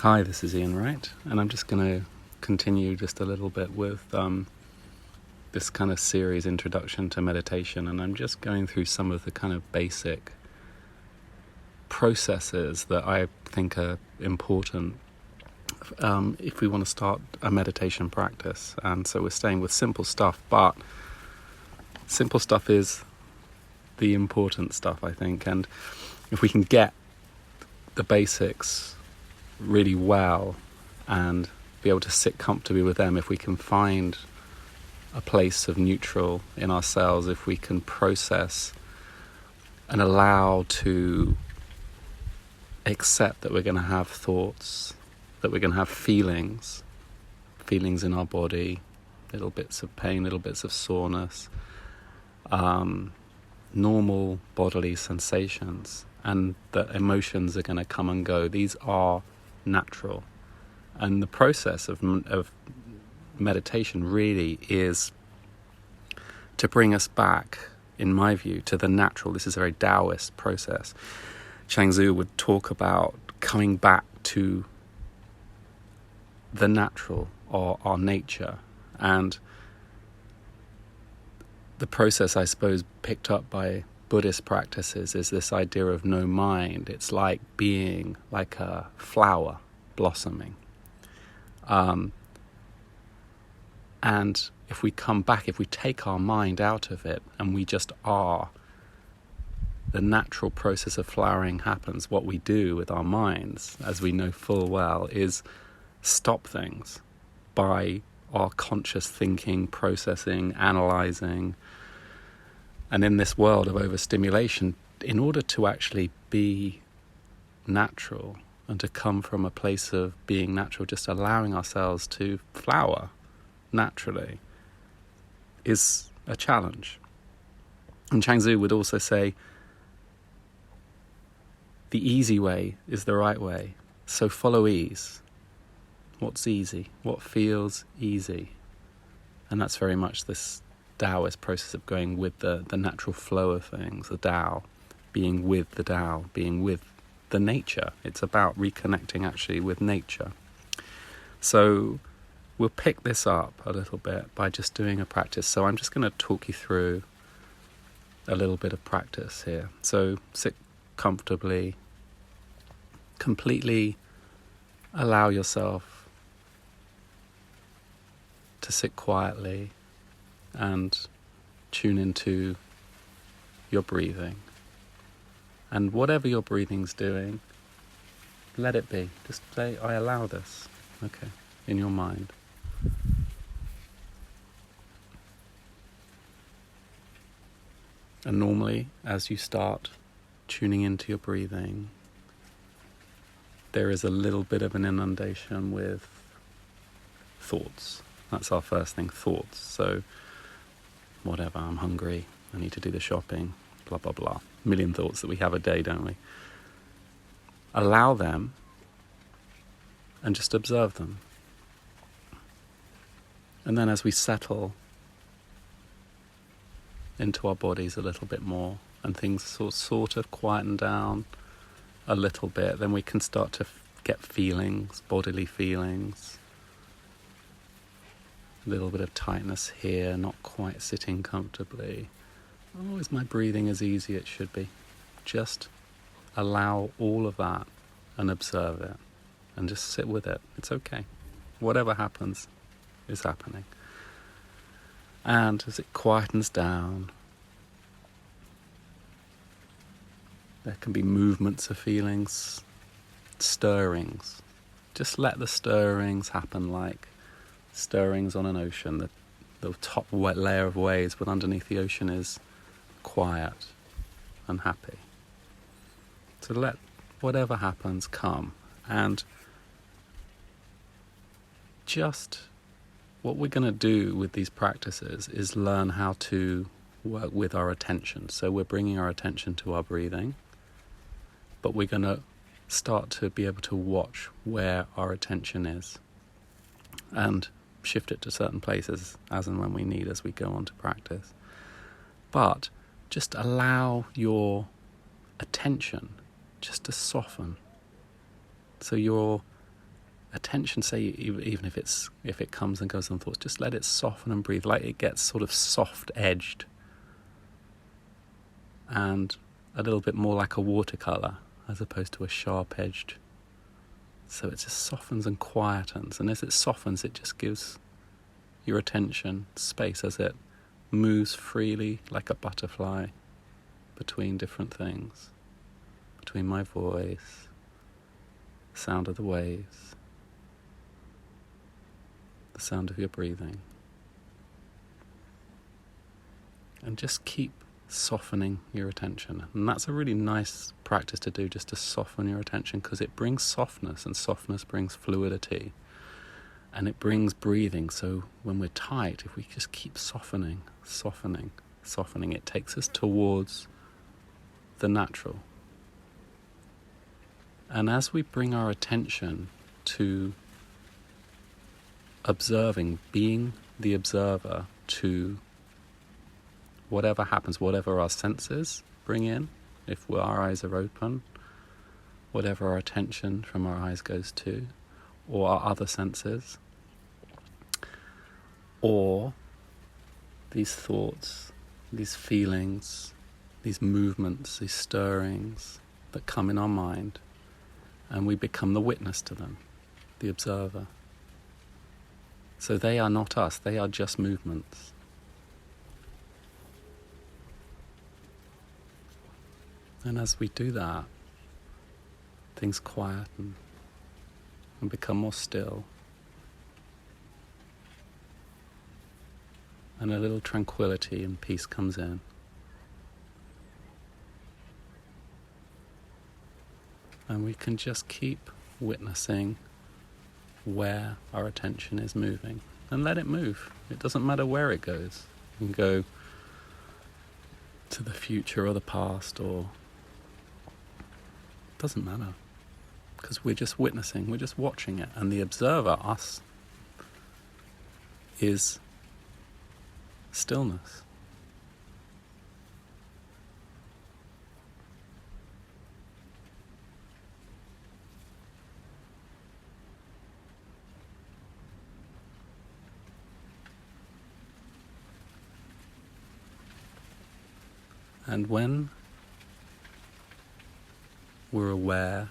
Hi, this is Ian Wright, and I'm just going to continue just a little bit with this kind of series, Introduction to Meditation, and I'm just going through some of the kind of basic processes that I think are important if we want to start a meditation practice. And so we're staying with simple stuff, but simple stuff is the important stuff, I think, and if we can get the basics really well and be able to sit comfortably with them, if we can find a place of neutral in ourselves, if we can process and allow to accept that we're going to have thoughts, that we're going to have feelings in our body, little bits of pain, little bits of soreness, normal bodily sensations, and that emotions are going to come and go. These are natural, and the process of meditation really is to bring us back, in my view, to the natural. This is a very Taoist process. Chuang Tzu would talk about coming back to the natural, or our nature, and the process, I suppose, picked up by Buddhist practices is this idea of no mind. It's like being like a flower blossoming. And if we come back, if we take our mind out of it and we just are, the natural process of flowering happens. What we do with our minds, as we know full well, is stop things by our conscious thinking, processing, analysing. And in this world of overstimulation, in order to actually be natural and to come from a place of being natural, just allowing ourselves to flower naturally, is a challenge. And Chuang Tzu would also say, the easy way is the right way, so follow ease. What's easy? What feels easy? And that's very much this Taoist process of going with the natural flow of things, the Tao, being with the Tao, being with the nature. It's about reconnecting actually with nature. So we'll pick this up a little bit by just doing a practice. So I'm just going to talk you through a little bit of practice here. So sit comfortably, completely allow yourself to sit quietly and tune into your breathing. And whatever your breathing's doing, let it be. Just say, I allow this, okay, in your mind. And normally, as you start tuning into your breathing, there is a little bit of an inundation with thoughts. That's our first thing, thoughts. So, whatever, I'm hungry, I need to do the shopping, blah, blah, blah. A million thoughts that we have a day, don't we? Allow them and just observe them. And then as we settle into our bodies a little bit more and things sort of quieten down a little bit, then we can start to get feelings, bodily feelings. A little bit of tightness here, not quite sitting comfortably. Oh, is my breathing as easy as it should be? Just allow all of that and observe it and just sit with it. It's okay. Whatever happens is happening. And as it quietens down, there can be movements of feelings, stirrings. Just let the stirrings happen like stirrings on an ocean. The top wet layer of waves, but underneath the ocean is quiet and happy. So let whatever happens come, and just what we're going to do with these practices is learn how to work with our attention. So we're bringing our attention to our breathing, but we're going to start to be able to watch where our attention is and shift it to certain places as and when we need as we go on to practice. But just allow your attention just to soften. So you're attention, say, even if it comes and goes on thoughts, just let it soften and breathe, like it gets sort of soft-edged and a little bit more like a watercolor as opposed to a sharp-edged. So it just softens and quietens, and as it softens, it just gives your attention space as it moves freely like a butterfly between different things, between my voice, the sound of the waves, the sound of your breathing. And just keep softening your attention. And that's a really nice practice to do, just to soften your attention, because it brings softness, and softness brings fluidity, and it brings breathing. So when we're tight, if we just keep softening, it takes us towards the natural. And as we bring our attention to observing, being the observer to whatever happens, whatever our senses bring in, if our eyes are open, whatever our attention from our eyes goes to, or our other senses, or these thoughts, these feelings, these movements, these stirrings that come in our mind, and we become the witness to them, the observer. So they are not us, they are just movements. And as we do that, things quieten and become more still. And a little tranquility and peace comes in. And we can just keep witnessing where our attention is moving. And let it move. It doesn't matter where it goes. You can go to the future or the past, or it doesn't matter. Because we're just witnessing, we're just watching it. And the observer, us, is stillness. And when we're aware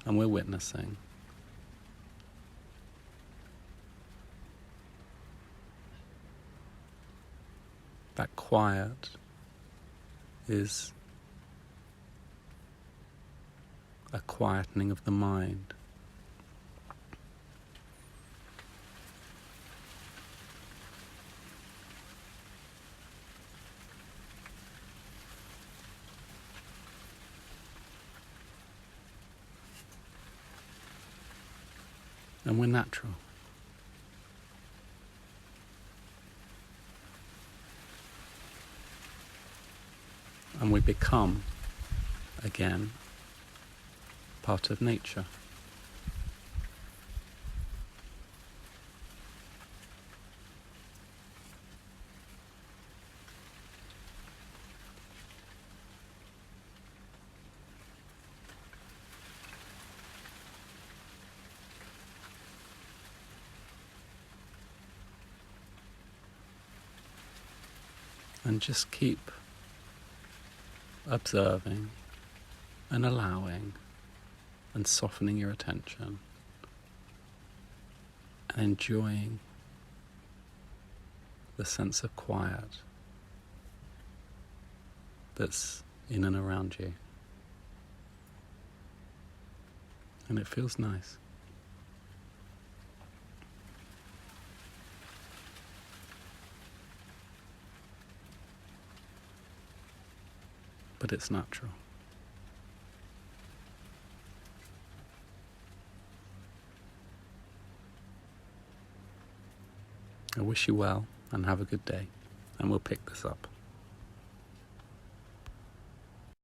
and we're witnessing, that quiet is a quietening of the mind. And we're natural. And we become, again, part of nature. And just keep observing and allowing and softening your attention and enjoying the sense of quiet that's in and around you. And it feels nice. But it's natural. I wish you well and have a good day, and we'll pick this up.